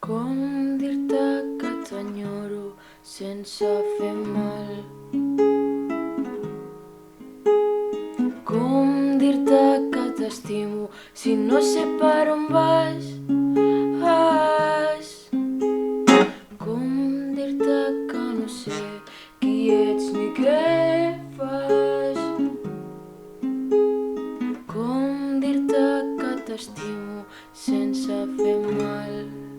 Com dir-te que t'enyoro sense fer mal? Com dir-te que t'estimo si no sé per on vas? Com dir-te que no sé qui ets ni què fas? Com dir-te que t'estimo sense fer mal?